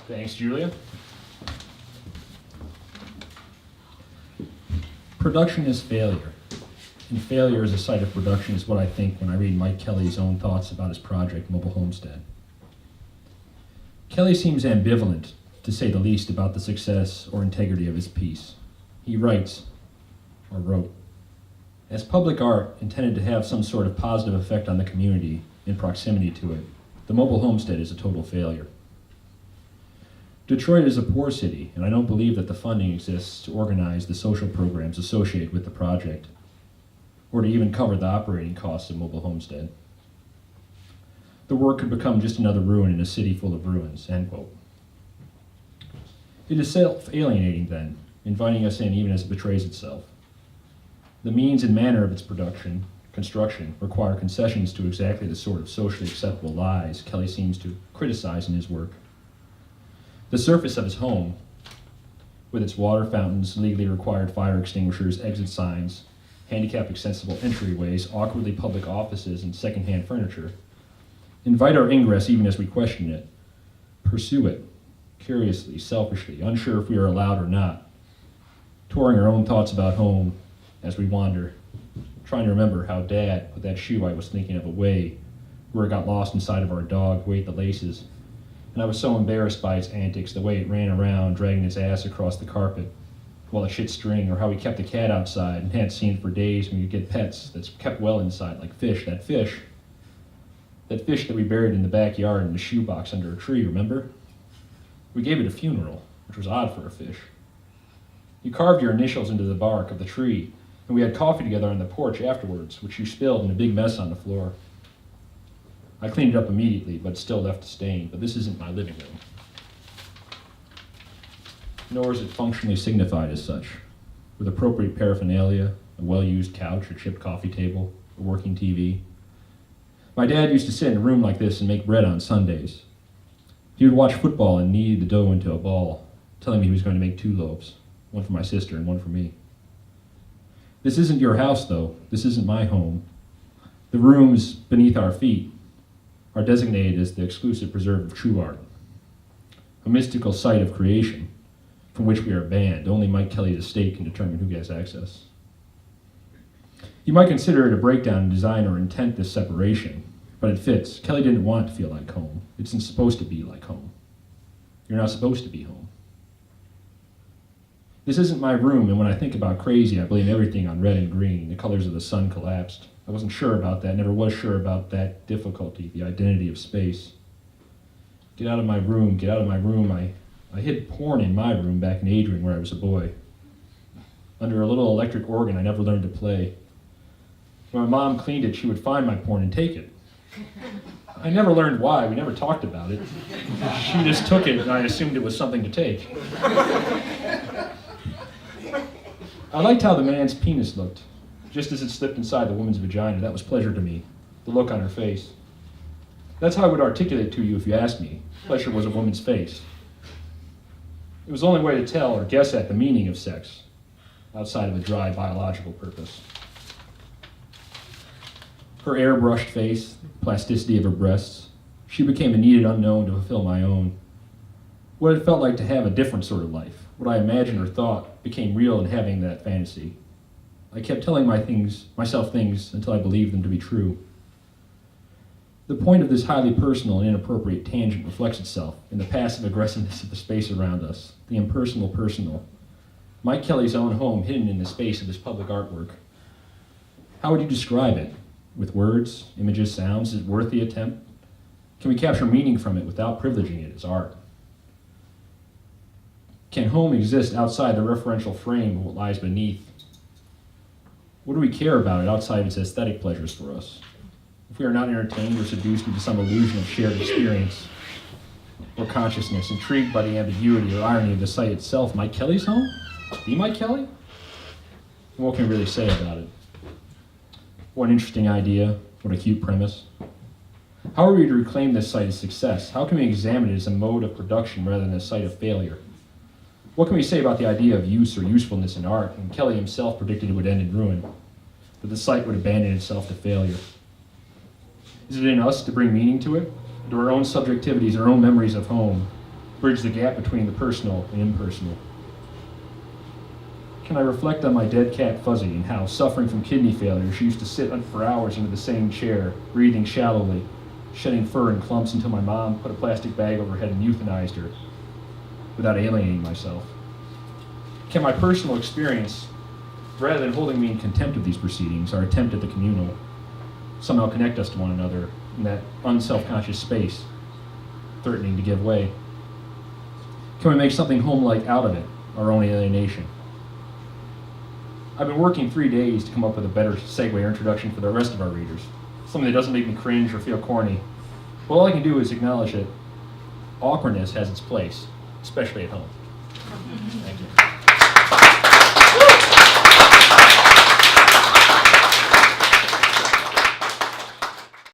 Thanks, Julia. Production is failure, and failure as a site of production is what I think when I read Mike Kelley's own thoughts about his project, Mobile Homestead. Kelley seems ambivalent, to say the least, about the success or integrity of his piece. He writes, or wrote, as public art intended to have some sort of positive effect on the community in proximity to it, the Mobile Homestead is a total failure. Detroit is a poor city, and I don't believe that the funding exists to organize the social programs associated with the project, or to even cover the operating costs of Mobile Homestead. The work could become just another ruin in a city full of ruins, end quote. It is self-alienating then, inviting us in even as it betrays itself. The means and manner of its construction, require concessions to exactly the sort of socially acceptable lies Kelley seems to criticize in his work. The surface of his home, with its water fountains, legally required fire extinguishers, exit signs, handicap-accessible entryways, awkwardly public offices, and second-hand furniture, invite our ingress even as we question it, pursue it, curiously, selfishly, unsure if we are allowed or not, touring our own thoughts about home as we wander, trying to remember how Dad put that shoe I was thinking of away, where it got lost inside of our dog who ate the laces, and I was so embarrassed by its antics, the way it ran around, dragging its ass across the carpet, while it shit string, or how we kept the cat outside and hadn't seen it for days when you get pets that's kept well inside, like fish, that fish that we buried in the backyard in a shoebox under a tree, remember? We gave it a funeral, which was odd for a fish. You carved your initials into the bark of the tree, and we had coffee together on the porch afterwards, which you spilled in a big mess on the floor. I cleaned it up immediately, but still left a stain, but this isn't my living room. Nor is it functionally signified as such, with appropriate paraphernalia, a well-used couch, a chipped coffee table, a working TV. My dad used to sit in a room like this and make bread on Sundays. He would watch football and knead the dough into a ball, telling me he was going to make 2 loaves, one for my sister and one for me. This isn't your house, though. This isn't my home. The rooms beneath our feet are designated as the exclusive preserve of true art, a mystical site of creation from which we are banned. Only Mike Kelley's estate can determine who gets access. You might consider it a breakdown in design or intent, this separation, but it fits. Kelley didn't want it to feel like home. It isn't supposed to be like home. You're not supposed to be home. This isn't my room, and when I think about crazy, I blame everything on red and green. The colors of the sun collapsed. I wasn't sure about that, never was sure about that difficulty, the identity of space. Get out of my room, get out of my room. I hid porn in my room back in Adrian where I was a boy. Under a little electric organ I never learned to play. When my mom cleaned it, she would find my porn and take it. I never learned why, we never talked about it. She just took it and I assumed it was something to take. I liked how the man's penis looked. Just as it slipped inside the woman's vagina, that was pleasure to me, the look on her face. That's how I would articulate it to you if you asked me. Pleasure was a woman's face. It was the only way to tell or guess at the meaning of sex, outside of a dry biological purpose. Her airbrushed face, plasticity of her breasts, she became a needed unknown to fulfill my own. What it felt like to have a different sort of life, what I imagined or thought, became real in having that fantasy. I kept telling myself things until I believed them to be true. The point of this highly personal and inappropriate tangent reflects itself in the passive aggressiveness of the space around us, the impersonal personal. Mike Kelley's own home hidden in the space of his public artwork. How would you describe it? With words, images, sounds? Is it worth the attempt? Can we capture meaning from it without privileging it as art? Can home exist outside the referential frame of what lies beneath? What do we care about it outside of its aesthetic pleasures for us? If we are not entertained or seduced into some illusion of shared experience or consciousness, intrigued by the ambiguity or irony of the site itself, Mike Kelley's home? The Mike Kelley? What can we really say about it? What an interesting idea, what a cute premise. How are we to reclaim this site as success? How can we examine it as a mode of production rather than a site of failure? What can we say about the idea of use or usefulness in art when Kelley himself predicted it would end in ruin, that the site would abandon itself to failure? Is it in us to bring meaning to it? Do our own subjectivities, our own memories of home, bridge the gap between the personal and impersonal? Can I reflect on my dead cat Fuzzy and how, suffering from kidney failure, she used to sit for hours into the same chair, breathing shallowly, shedding fur in clumps until my mom put a plastic bag over her head and euthanized her, without alienating myself? Can my personal experience, rather than holding me in contempt of these proceedings, our attempt at the communal, somehow connect us to one another in that unself-conscious space, threatening to give way? Can we make something home-like out of it, our own alienation? I've been working 3 days to come up with a better segue or introduction for the rest of our readers, something that doesn't make me cringe or feel corny. Well, all I can do is acknowledge that awkwardness has its place, especially at home. Thank you.